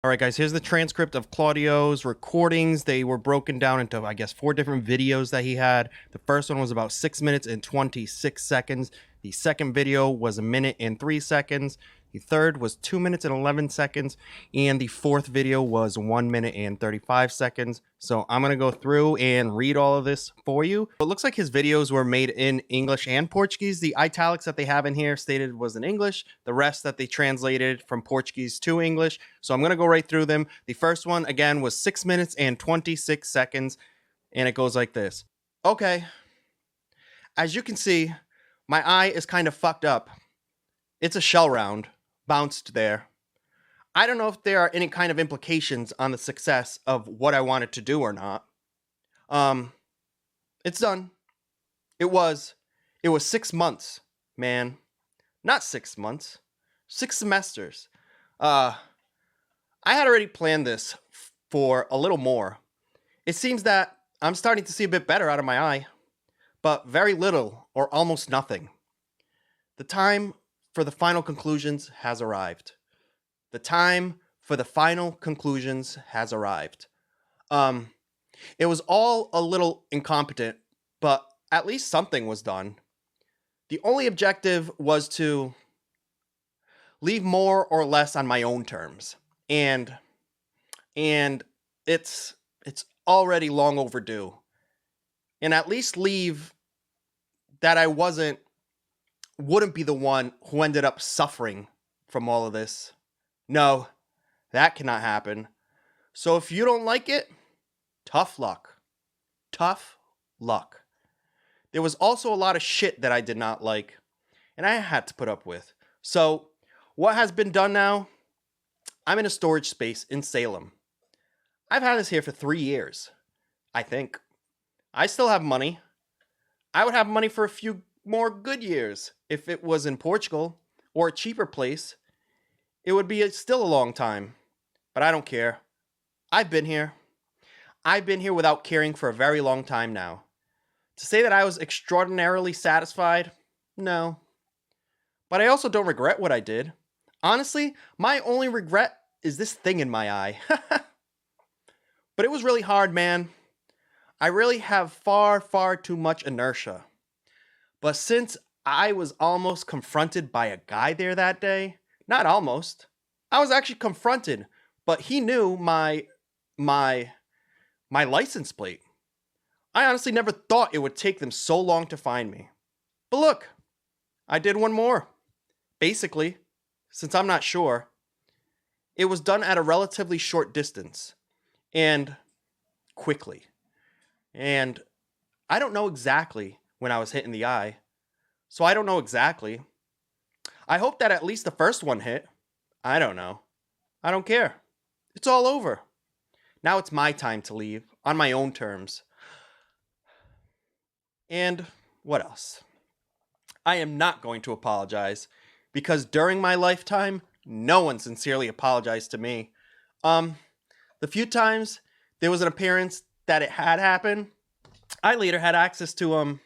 All right, guys, here's the transcript of Claudio's recordings. They were broken down into, I guess, 4 different videos that he had. The first one was about 6 minutes and 26 seconds. The second video was 1 minute and 3 seconds. The third was 2 minutes and 11 seconds. And the fourth video was 1 minute and 35 seconds. So I'm going to go through and read all of this for you. It looks like his videos were made in English and Portuguese. The italics that they have in here stated was in English. The rest that they translated from Portuguese to English. So I'm going to go right through them. The first one, again, was 6 minutes and 26 seconds. And it goes like this. Okay. As you can see, my eye is kind of fucked up. It's a shell round. Bounced there. I don't know if there are any kind of implications on the success of what I wanted to do or not. It's done. It was 6 months, man. Not 6 months. 6 semesters. I had already planned this for a little more. It seems that I'm starting to see a bit better out of my eye, but very little or almost nothing. The time for the final conclusions has arrived. The time for the final conclusions has arrived. It was all a little incompetent, but at least something was done. The only objective was to leave more or less on my own terms. And it's already long overdue. And at least leave that I wouldn't be the one who ended up suffering from all of this. No, that cannot happen. So if you don't like it, tough luck. Tough luck. There was also a lot of shit that I did not like, and I had to put up with. So what has been done now? I'm in a storage space in Salem. I've had this here for 3 years, I think. I still have money. I would have money for a few more good years if it was in Portugal or a cheaper place. It would be still a long time, but I don't care. I've been here. I've been here without caring for a very long time now. To say that I was extraordinarily satisfied? No. But I also don't regret what I did. Honestly, my only regret is this thing in my eye. But it was really hard, man. I really have far, far too much inertia. But since I was almost confronted by a guy there that day, not almost, I was actually confronted, but he knew my license plate. I honestly never thought it would take them so long to find me. But look, I did one more. Basically, since I'm not sure, it was done at a relatively short distance and quickly. And I don't know exactly when I was hit in the eye, so I don't know exactly. I hope that at least the first one hit. I don't know. I don't care. It's all over. Now it's my time to leave on my own terms. And what else? I am not going to apologize because during my lifetime, no one sincerely apologized to me. The few times there was an appearance that it had happened, I later had access to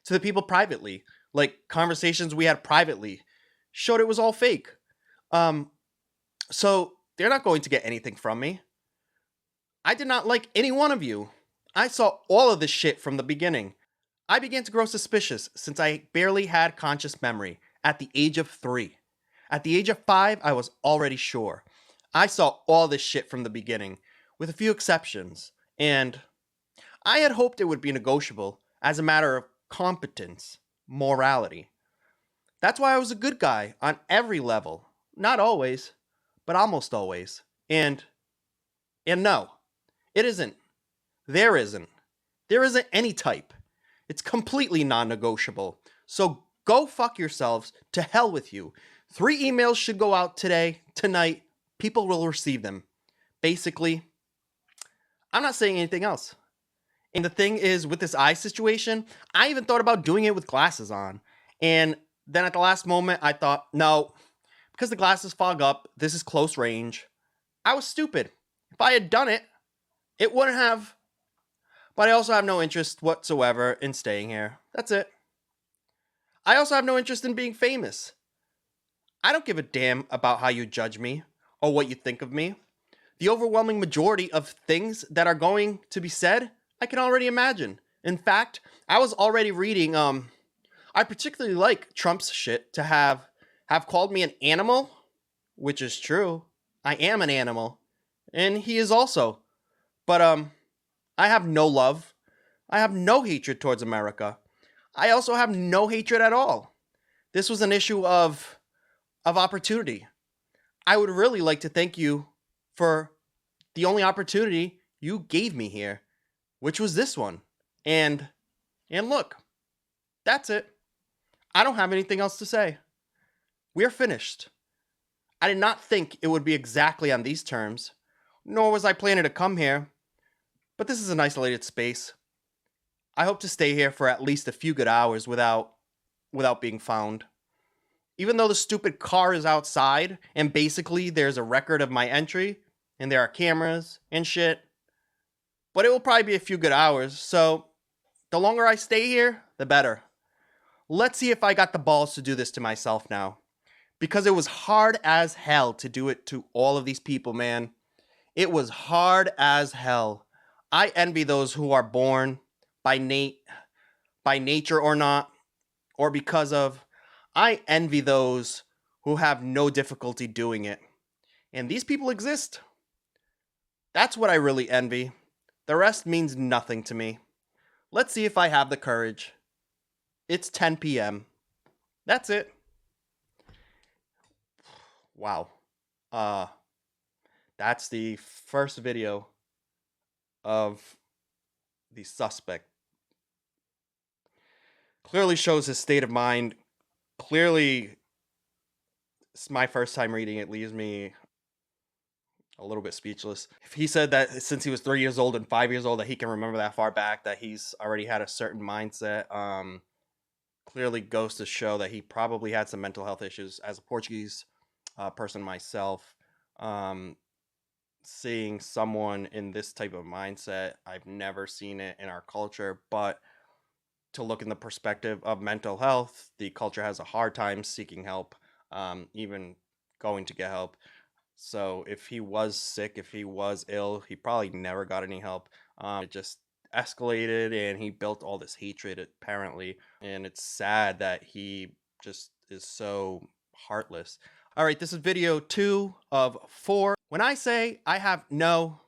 the people privately. Like conversations we had privately showed it was all fake. So they're not going to get anything from me. I did not like any one of you. I saw all of this shit from the beginning. I began to grow suspicious since I barely had conscious memory at the age of 3. At the age of 5, I was already sure. I saw all this shit from the beginning, with a few exceptions, and I had hoped it would be negotiable as a matter of competence, morality. That's why I was a good guy on every level. Not always, but almost always. And no, it isn't. There isn't. There isn't any type. It's completely non-negotiable. So go fuck yourselves. To hell with you. 3 emails should go out today, tonight. People will receive them. Basically, I'm not saying anything else. And the thing is, with this eye situation, I even thought about doing it with glasses on. And then at the last moment, I thought, no, because the glasses fog up, this is close range. I was stupid. If I had done it, it wouldn't have. But I also have no interest whatsoever in staying here. That's it. I also have no interest in being famous. I don't give a damn about how you judge me or what you think of me. The overwhelming majority of things that are going to be said, I can already imagine. In fact, I was already reading, I particularly like Trump's shit to have called me an animal, which is true. I am an animal, and he is also. But I have no love. I have no hatred towards America. I also have no hatred at all. This was an issue of opportunity. I would really like to thank you for the only opportunity you gave me here, which was this one. And look, that's it. I don't have anything else to say. We're finished. I did not think it would be exactly on these terms, nor was I planning to come here, but this is an isolated space. I hope to stay here for at least a few good hours without being found. Even though the stupid car is outside and basically there's a record of my entry and there are cameras and shit, but it will probably be a few good hours, so the longer I stay here, the better. Let's see if I got the balls to do this to myself now. Because it was hard as hell to do it to all of these people, man. It was hard as hell. I envy those who are born by nature or not, or because of. I envy those who have no difficulty doing it. And these people exist. That's what I really envy. The rest means nothing to me. Let's see if I have the courage. It's 10 p.m. That's it. Wow. That's the first video of the suspect. Clearly shows his state of mind. Clearly, it's my first time reading it, leaves me a little bit speechless. If he said that since he was 3 years old and 5 years old, that he can remember that far back, that he's already had a certain mindset, clearly goes to show that he probably had some mental health issues. As a Portuguese person myself, seeing someone in this type of mindset, I've never seen it in our culture, but to look in the perspective of mental health, the culture has a hard time seeking help, even going to get help. So if he was sick, if he was ill, he probably never got any help. It just escalated and he built all this hatred apparently, and it's sad that he just is so heartless. All right, this is video 2 of 4. When I say I have no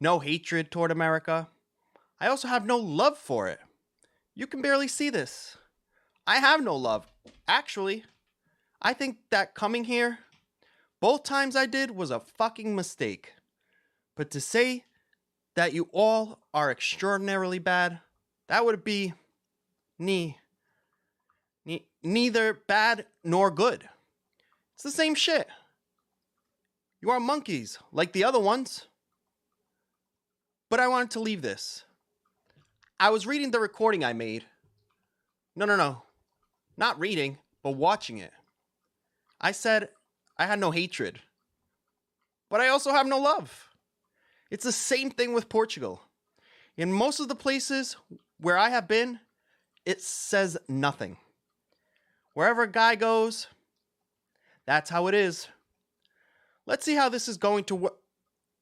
hatred toward America, I also have no love for it. You can barely see this. I have no love. Actually, I think that coming here, both times I did, was a fucking mistake. But to say that you all are extraordinarily bad, that would be neither bad nor good. It's the same shit. You are monkeys, like the other ones. But I wanted to leave this. I was reading the recording I made. No. Not reading, but watching it. I said I had no hatred. But I also have no love. It's the same thing with Portugal. In most of the places where I have been, it says nothing. Wherever a guy goes, that's how it is. Let's see how this is going to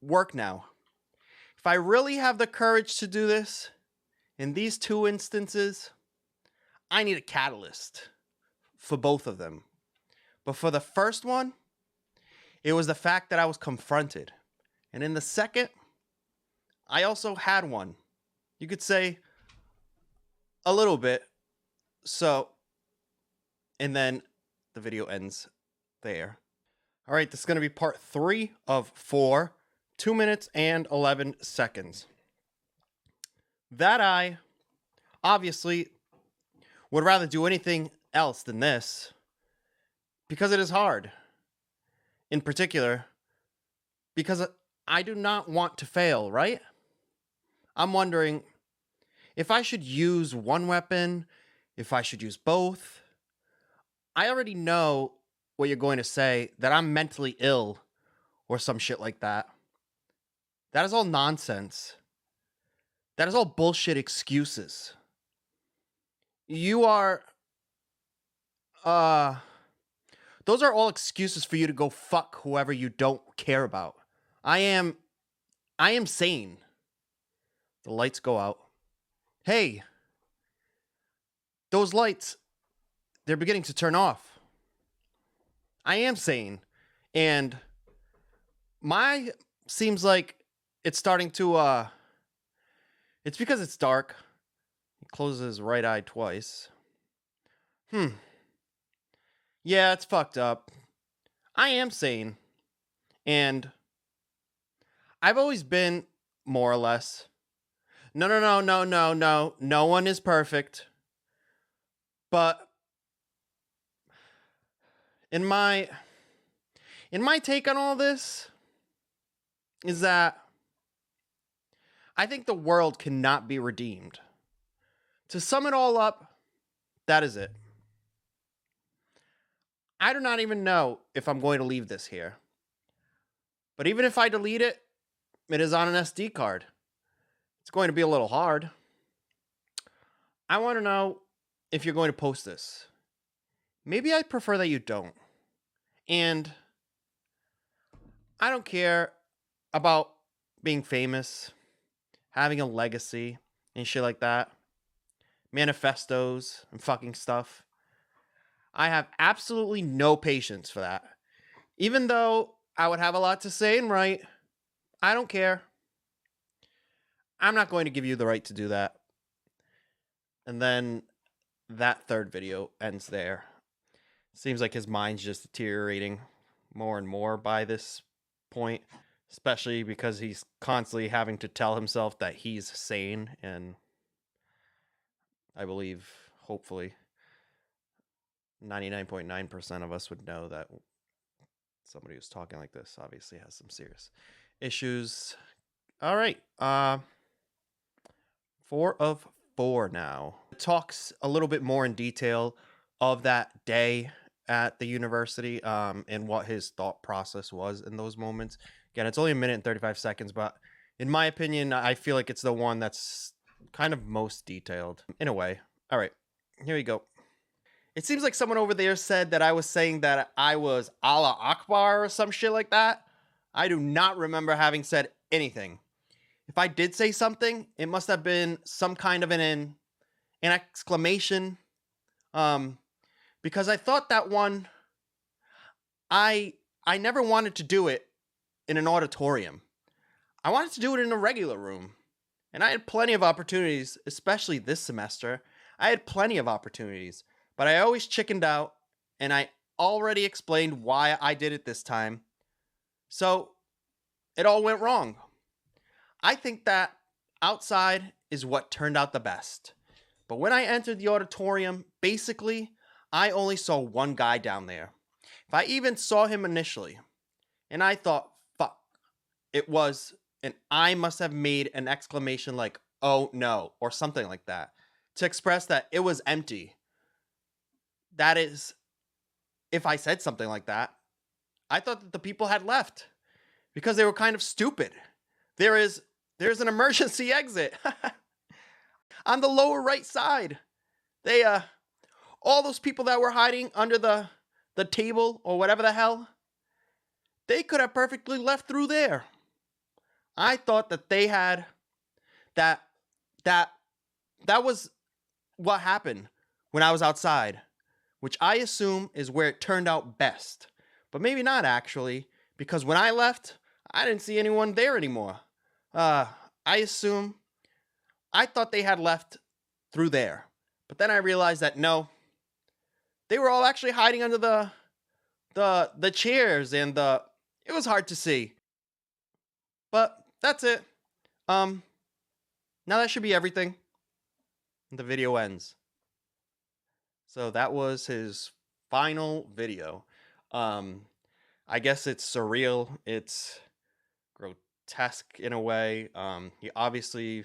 work now. If I really have the courage to do this, in these 2 instances, I need a catalyst for both of them. But for the first one, it was the fact that I was confronted. And in the second, I also had one. You could say a little bit. So, and then the video ends there. All right, this is going to be part 3 of 4, 2 minutes and 11 seconds. That I obviously would rather do anything else than this, because it is hard. In particular, because I do not want to fail, right? I'm wondering if I should use one weapon, if I should use both. I already know what you're going to say, that I'm mentally ill or some shit like that. That is all nonsense. That is all bullshit excuses. You are those are all excuses for you to go fuck whoever you don't care about. I am sane. The lights go out. Hey, those lights, they're beginning to turn off. I am sane. And my seems like it's starting to it's because it's dark. He closes his right eye twice. Yeah, it's fucked up. I am sane. And I've always been more or less. No. No one is perfect. But in my take on all this is that I think the world cannot be redeemed. To sum it all up, that is it. I do not even know if I'm going to leave this here. But even if I delete it, it is on an SD card. It's going to be a little hard. I want to know if you're going to post this. Maybe I prefer that you don't. And I don't care about being famous, having a legacy, and shit like that. Manifestos and fucking stuff. I have absolutely no patience for that. Even though I would have a lot to say and write, I don't care. I'm not going to give you the right to do that. And then that third video ends there. Seems like his mind's just deteriorating more and more by this point, especially because he's constantly having to tell himself that he's sane, and I believe, hopefully, 99.9% of us would know that somebody who's talking like this obviously has some serious issues. All right. 4 of 4 now. It talks a little bit more in detail of that day at the university and what his thought process was in those moments. Again, it's only 1 minute and 35 seconds, but in my opinion, I feel like it's the one that's kind of most detailed in a way. All right, here we go. It seems like someone over there said that I was saying that I was Allah Akbar or some shit like that. I do not remember having said anything. If I did say something, it must have been some kind of an exclamation. Because I thought that one, I never wanted to do it in an auditorium. I wanted to do it in a regular room. And I had plenty of opportunities, especially this semester. I had plenty of opportunities. But I always chickened out, and I already explained why I did it this time. So it all went wrong. I think that outside is what turned out the best. But when I entered the auditorium, basically, I only saw one guy down there. If I even saw him initially, and I thought, fuck, it was, and I must have made an exclamation like, oh no, or something like that, to express that it was empty. That is, if I said something like that, I thought that the people had left because they were kind of stupid. There's an emergency exit on the lower right side. They all those people that were hiding under the table or whatever the hell, they could have perfectly left through there. I thought that they had that was what happened when I was outside, which I assume is where it turned out best. But maybe not actually, because when I left, I didn't see anyone there anymore. I thought they had left through there. But then I realized that no, they were all actually hiding under the chairs, and it was hard to see. But that's it. Now that should be everything. The video ends. So that was his final video. I guess it's surreal. It's grotesque in a way. He obviously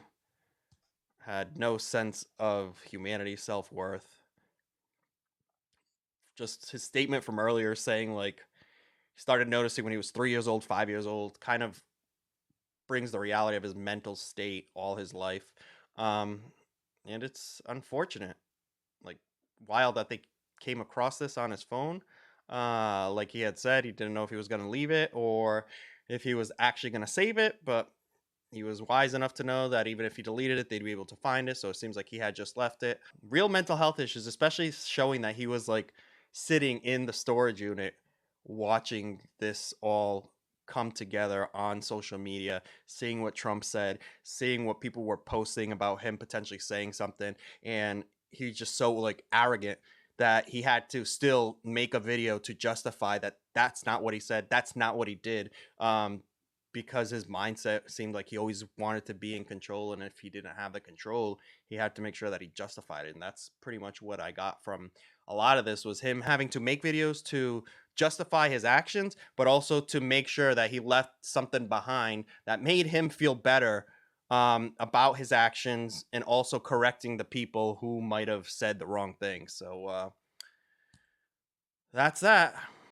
had no sense of humanity, self-worth. Just his statement from earlier saying, like, he started noticing when he was 3 years old, 5 years old, kind of brings the reality of his mental state all his life. And it's unfortunate. Like, wild that they came across this on his phone. Like he had said, he didn't know if he was going to leave it or if he was actually going to save it, but he was wise enough to know that even if he deleted it, they'd be able to find it. So it seems like he had just left it. Real mental health issues, especially showing that he was like sitting in the storage unit watching this all come together on social media, seeing what Trump said, seeing what people were posting about him potentially saying something. And he's just so like arrogant that he had to still make a video to justify that that's not what he said. That's not what he did. Because his mindset seemed like he always wanted to be in control, and if he didn't have the control, he had to make sure that he justified it. And that's pretty much what I got from a lot of this, was him having to make videos to justify his actions, but also to make sure that he left something behind that made him feel better about his actions, and also correcting the people who might have said the wrong thing. So that's that.